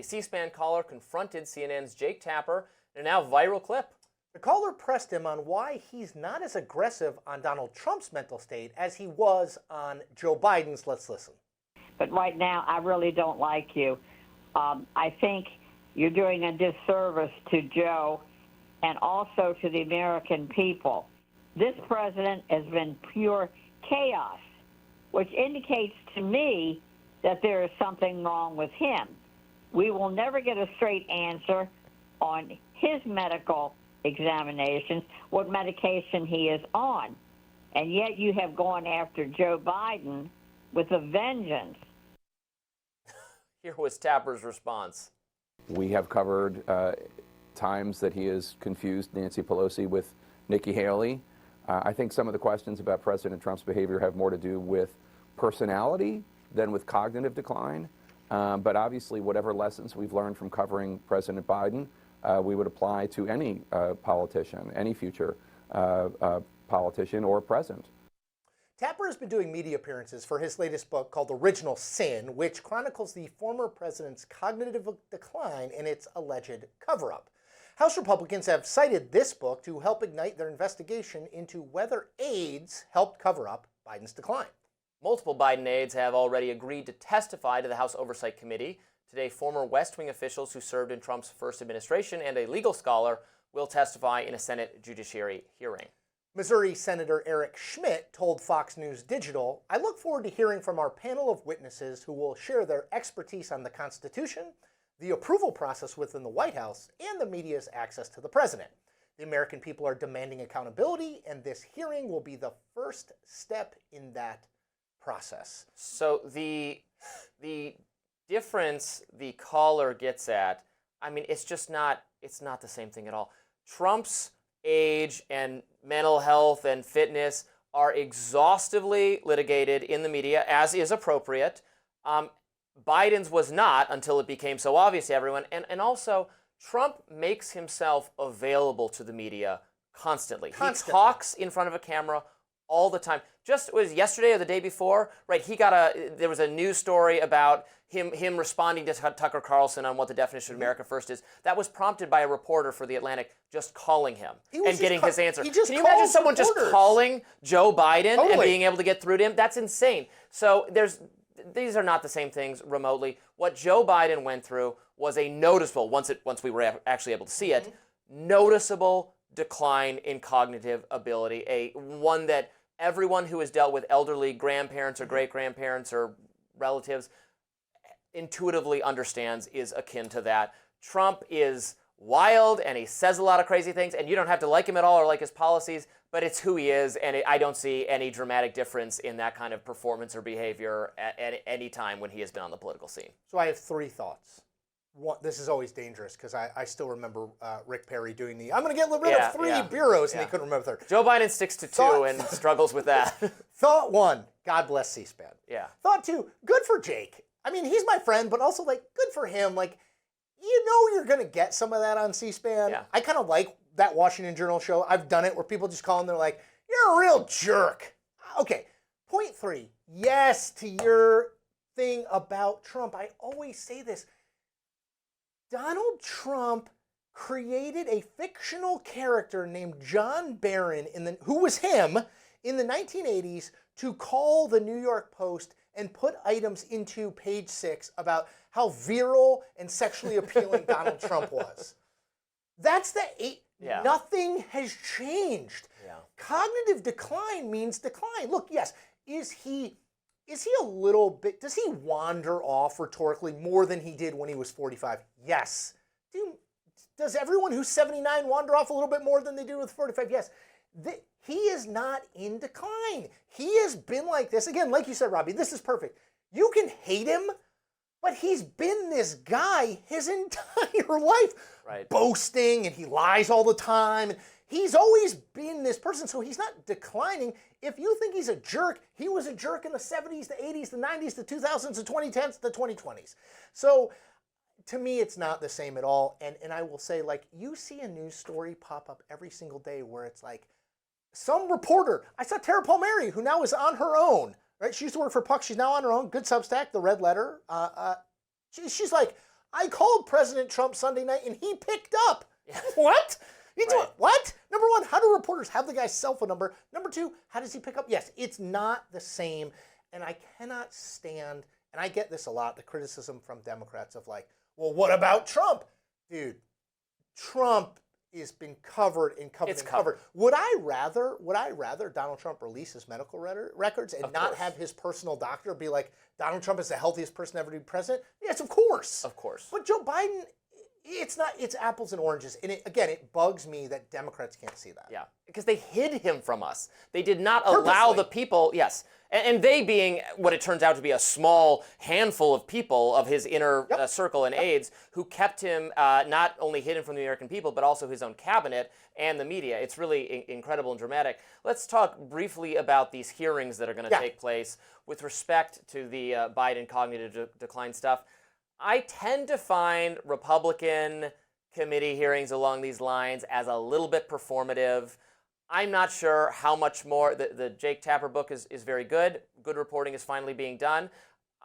C-SPAN caller confronted CNN's Jake Tapper in a now viral clip. The caller pressed him on why he's not as aggressive on Donald Trump's mental state as he was on Joe Biden's. Let's listen. But right now, I really don't like you. I think you're doing a disservice to Joe and also to the American people. This president has been pure chaos, which indicates to me that there is something wrong with him. We will never get a straight answer on his medical examinations, what medication he is on. And yet you have gone after Joe Biden with a vengeance. Here was Tapper's response. We have covered times that he has confused Nancy Pelosi with Nikki Haley. I think some of the questions about President Trump's behavior have more to do with personality than with cognitive decline. But obviously, whatever lessons we've learned from covering President Biden, we would apply to any politician, any future politician or president. Tapper has been doing media appearances for his latest book called Original Sin, which chronicles the former president's cognitive decline and its alleged cover-up. House Republicans have cited this book to help ignite their investigation into whether aides helped cover up Biden's decline. Multiple Biden aides have already agreed to testify to the House Oversight Committee. Today, former West Wing officials who served in Trump's first administration and a legal scholar will testify in a Senate Judiciary hearing. Missouri Senator Eric Schmidt told Fox News Digital, "I look forward to hearing from our panel of witnesses who will share their expertise on the Constitution, the approval process within the White House, and the media's access to the president. The American people are demanding accountability, and this hearing will be the first step in that process." So the difference the caller gets at, I mean, it's not the same thing at all. Trump's age and mental health and fitness are exhaustively litigated in the media, as is appropriate. Biden's was not until it became so obvious to everyone. And also, Trump makes himself available to the media constantly. He talks in front of a camera all the time. Just was yesterday or the day before, right? There was a news story about him responding to Tucker Carlson on what the definition of America First is. That was prompted by a reporter for The Atlantic just calling him and getting his answer. Can you imagine someone just calling Joe Biden and being able to get through to him? That's insane. So these are not the same things remotely. What Joe Biden went through was a noticeable, once we were actually able to see it, noticeable decline in cognitive ability, one that everyone who has dealt with elderly grandparents or great-grandparents or relatives intuitively understands is akin to that. Trump is wild and he says a lot of crazy things, and you don't have to like him at all or like his policies, but it's who he is, and I don't see any dramatic difference in that kind of performance or behavior at any time when he has been on the political scene. So I have three thoughts. One, this is always dangerous because I still remember Rick Perry doing I'm going to get rid of three bureaus, and he couldn't remember the third. Joe Biden sticks to two and struggles with that. Thought one, God bless C-SPAN. Yeah. Thought two, good for Jake. I mean, he's my friend, but also, good for him. You're going to get some of that on C-SPAN. Yeah. I kind of like that Washington Journal show. I've done it where people just call him, they're like, you're a real jerk. Okay, point three, yes to your thing about Trump. I always say this. Donald Trump created a fictional character named John Barron, who was him, in the 1980s to call the New York Post and put items into Page 6 about how virile and sexually appealing Donald Trump was. That's nothing has changed. Yeah. Cognitive decline means decline. Look, yes, is he a little bit, does he wander off rhetorically more than he did when he was 45? Yes. Does everyone who's 79 wander off a little bit more than they do with 45? Yes. He is not in decline. He has been like this. Again, like you said, Robby, this is perfect. You can hate him, but he's been this guy his entire life. Right. Boasting, and he lies all the time. He's always been this person, so he's not declining. If you think he's a jerk, he was a jerk in the 70s, the 80s, the 90s, the 2000s, the 2010s, the 2020s. So to me, it's not the same at all. And I will say, you see a news story pop up every single day where it's some reporter, I saw Tara Palmieri, who now is on her own, right? She used to work for Puck. She's now on her own. Good Substack, The Red Letter. She's like, I called President Trump Sunday night and he picked up. What? Right. What? Number one, how do reporters have the guy's cell phone number? Number two, how does he pick up? Yes, it's not the same. And I cannot stand, and I get this a lot, the criticism from Democrats of like, well, what about Trump? Dude, Trump has been covered and covered It's and covered. covered. Would I rather Donald Trump release his medical records and Of not course. have his personal doctor be like, Donald Trump is the healthiest person ever to be president? Yes, of course. Of course. But Joe Biden, it's not, it's apples and oranges. And it bugs me that Democrats can't see that. Yeah, because they hid him from us. They did not allow Purposely. the people, yes, and they being what it turns out to be a small handful of people of his inner circle and aides who kept him not only hidden from the American people, but also his own cabinet and the media. It's really incredible and dramatic. Let's talk briefly about these hearings that are going to take place with respect to the Biden cognitive decline stuff. I tend to find Republican committee hearings along these lines as a little bit performative. I'm not sure how much more. The Jake Tapper book is very good. Good reporting is finally being done.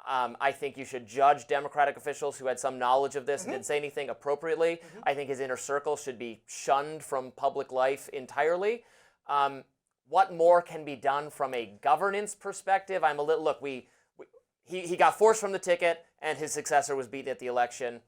I think you should judge Democratic officials who had some knowledge of this and didn't say anything appropriately. I think his inner circle should be shunned from public life entirely. What more can be done from a governance perspective? I'm a little, look, he got forced from the ticket and his successor was beaten at the election.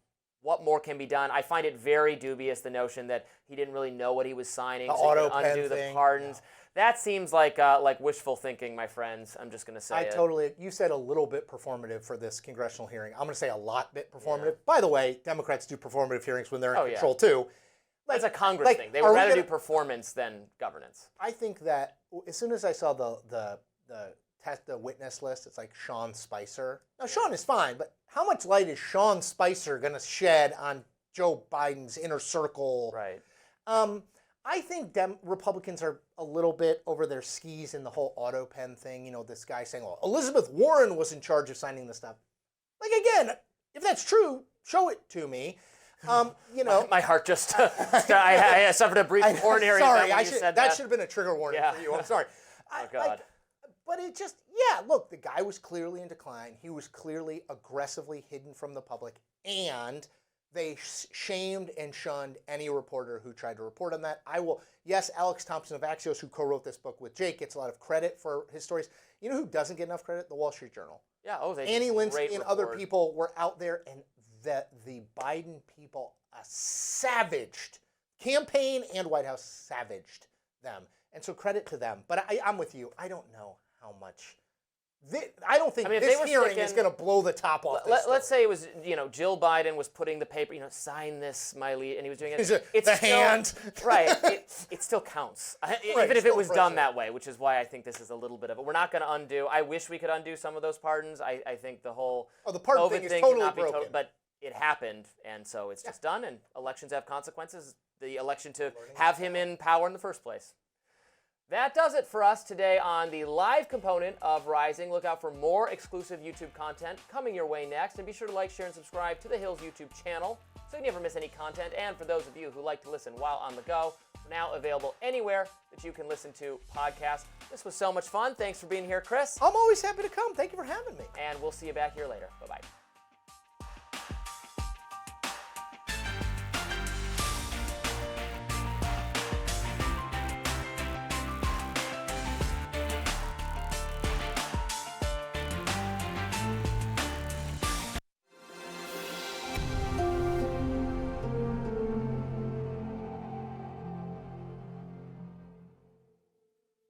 What more can be done? I find it very dubious, the notion that he didn't really know what he was signing, The so he could auto pen undo the thing. pardons. That seems like wishful thinking, my friends. I'm just going to say it. You said a little bit performative for this congressional hearing. I'm going to say a lot bit performative. By the way, Democrats do performative hearings when they're in control too. That's a Congress thing. They would rather do performance than governance. I think that as soon as I saw the witness list, it's like Sean Spicer. Now, Sean is fine, but how much light is Sean Spicer going to shed on Joe Biden's inner circle? Right. I think Republicans are a little bit over their skis in the whole auto pen thing. You know, this guy saying, well, Elizabeth Warren was in charge of signing this stuff. Like, again, if that's true, show it to me. You know, my heart just, I suffered a brief coronary event when you said that should have been a trigger warning for you. I'm sorry. Oh, God. But it just, look, the guy was clearly in decline. He was clearly aggressively hidden from the public, and they shamed and shunned any reporter who tried to report on that. Yes, Alex Thompson of Axios, who co-wrote this book with Jake, gets a lot of credit for his stories. You know who doesn't get enough credit? The Wall Street Journal. Yeah, Annie Linsky and other people were out there, and the Biden people savaged, campaign and White House savaged them. And so credit to them. But I'm with you. I don't know how much. I don't think this hearing is going to blow the top off this Let's say it was, Jill Biden was putting the paper, sign this, Smiley, and he was doing it. It's the hand. Right. It still counts. Even if it was done that way, which is why I think this is a little bit of it. We're not going to undo. I wish we could undo some of those pardons. I think the whole the pardon COVID thing is totally cannot be broken. but it happened, and so it's just done, and elections have consequences. The election to have him in power in the first place. That does it for us today on the live component of Rising. Look out for more exclusive YouTube content coming your way next. And be sure to like, share, and subscribe to the Hills YouTube channel so you never miss any content. And for those of you who like to listen while on the go, we're now available anywhere that you can listen to podcasts. This was so much fun. Thanks for being here, Chris. I'm always happy to come. Thank you for having me. And we'll see you back here later. Bye-bye.